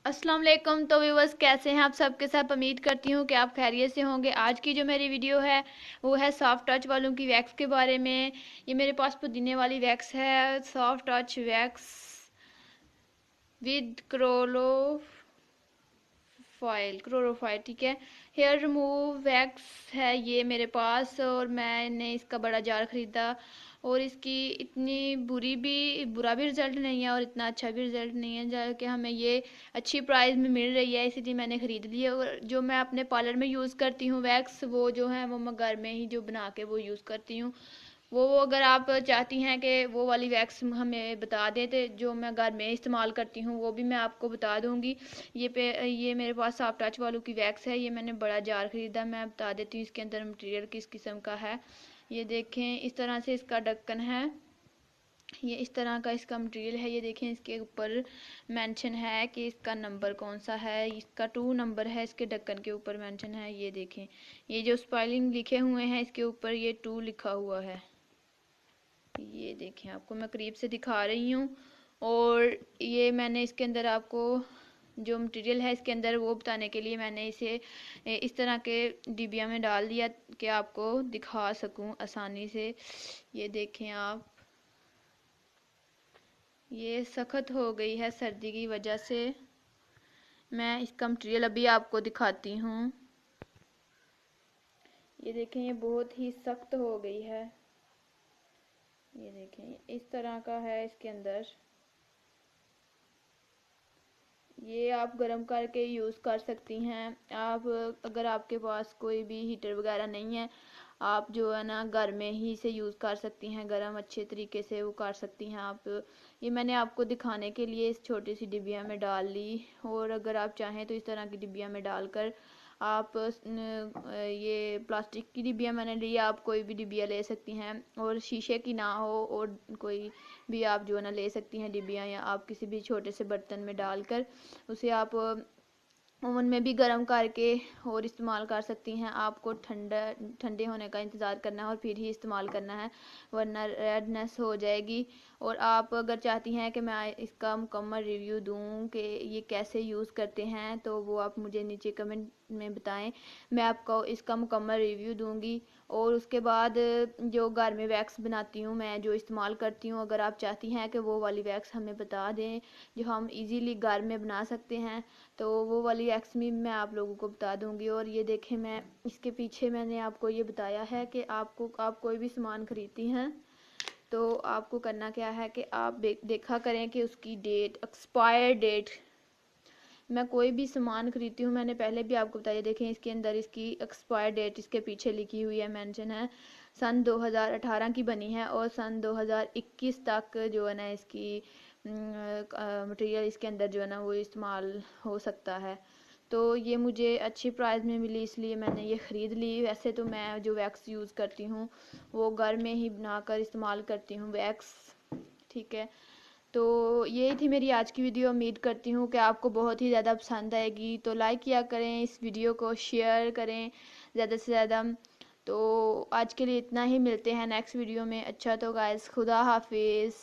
अस्सलाम वालेकुम। तो व्यूअर्स, कैसे हैं आप? सबके साथ उम्मीद करती हूँ कि आप खैरियत से होंगे। आज की जो मेरी वीडियो है वो है सॉफ्ट टच वालों की वैक्स के बारे में। ये मेरे पास पुदीने वाली वैक्स है, soft touch wax with chlorophyll, ठीक है। हेयर रिमूव वैक्स है ये मेरे पास, और मैंने इसका बड़ा जार ख़रीदा। और इसकी इतनी बुरा भी रिज़ल्ट नहीं है और इतना अच्छा भी रिज़ल्ट नहीं है, जो कि हमें ये अच्छी प्राइस में मिल रही है, इसीलिए मैंने ख़रीद ली है। और जो मैं अपने पार्लर में यूज़ करती हूँ वैक्स, वो जो है वो मैं घर में ही जो बना के वो यूज़ करती हूँ। वो अगर आप चाहती हैं कि वो वाली वैक्स हमें बता दें तो जो मैं घर में इस्तेमाल करती हूँ वो भी मैं आपको बता दूँगी। ये मेरे पास सॉफ्ट टच वालों की वैक्स है। ये मैंने बड़ा जार ख़रीदा। मैं बता देती हूँ इसके अंदर मटेरियल किस किस्म का है। ये देखें, इस तरह से इसका ढक्कन है। ये इस तरह का इसका मटेरियल है। ये देखें, इसके ऊपर मेंशन है कि इसका नंबर कौन सा है। इसका 2 नंबर है, इसके ढक्कन के ऊपर मेंशन है। ये देखें, ये जो स्पेलिंग लिखे हुए हैं इसके ऊपर ये 2 लिखा हुआ है। ये देखें, आपको मैं करीब से दिखा रही हूँ। और ये मैंने इसके अंदर आपको जो मटेरियल है इसके अंदर वो बताने के लिए मैंने इसे इस तरह के डिबिया में डाल दिया कि आपको दिखा सकूं आसानी से। ये देखें आप, ये सख्त हो गई है सर्दी की वजह से। मैं इसका मटेरियल अभी आपको दिखाती हूँ। ये देखें, ये बहुत ही सख्त हो गई है। ये देखें, इस तरह का है इसके अंदर। ये आप गर्म करके यूज़ कर सकती हैं। आप अगर आपके पास कोई भी हीटर वगैरह नहीं है, आप जो है ना घर में ही इसे यूज़ कर सकती हैं। गर्म अच्छे तरीके से वो कर सकती हैं आप। ये मैंने आपको दिखाने के लिए इस छोटी सी डिबिया में डाल ली। और अगर आप चाहें तो इस तरह की डिबिया में डालकर आप ये प्लास्टिक की डिबिया मैंने ली, आप कोई भी डिबिया ले सकती हैं, और शीशे की ना हो और कोई भी आप जो है ना ले सकती हैं डिबिया, या आप किसी भी छोटे से बर्तन में डालकर उसे आप ओवन में भी गर्म करके और इस्तेमाल कर सकती हैं। आपको ठंडे होने का इंतज़ार करना है और फिर ही इस्तेमाल करना है, वरना रेडनेस हो जाएगी। और आप अगर चाहती हैं कि मैं इसका मुकम्मल रिव्यू दूं कि ये कैसे यूज़ करते हैं, तो वो आप मुझे नीचे कमेंट में बताएं। मैं आपको इसका मुकम्मल रिव्यू दूंगी। और उसके बाद जो घर में वैक्स बनाती हूँ मैं, जो इस्तेमाल करती हूँ, अगर आप चाहती हैं कि वो वाली वैक्स हमें बता दें जो हम इजीली घर में बना सकते हैं, तो वो वाली वैक्स भी मैं आप लोगों को बता दूंगी। और ये देखें, मैं इसके पीछे मैंने आपको ये बताया है कि आप कोई भी सामान खरीदती हैं तो आपको करना क्या है कि आप देखा करें कि उसकी डेट, एक्सपायर डेट। मैं कोई भी सामान खरीदती हूँ, मैंने पहले भी आपको बताया, देखें इसके अंदर इसकी एक्सपायर डेट इसके पीछे लिखी हुई है, मेंशन है। सन 2018 की बनी है और सन 2021 तक जो है ना इसकी मटेरियल इसके अंदर जो है ना वो इस्तेमाल हो सकता है। तो ये मुझे अच्छी प्राइस में मिली, इसलिए मैंने ये ख़रीद ली। वैसे तो मैं जो वैक्स यूज़ करती हूँ वो घर में ही बनाकर इस्तेमाल करती हूँ वैक्स, ठीक है। तो ये थी मेरी आज की वीडियो। उम्मीद करती हूँ कि आपको बहुत ही ज़्यादा पसंद आएगी। तो लाइक किया करें, इस वीडियो को शेयर करें ज़्यादा से ज़्यादा। तो आज के लिए इतना ही, मिलते हैं नेक्स्ट वीडियो में। अच्छा तो गाइस, खुदा हाफिज़।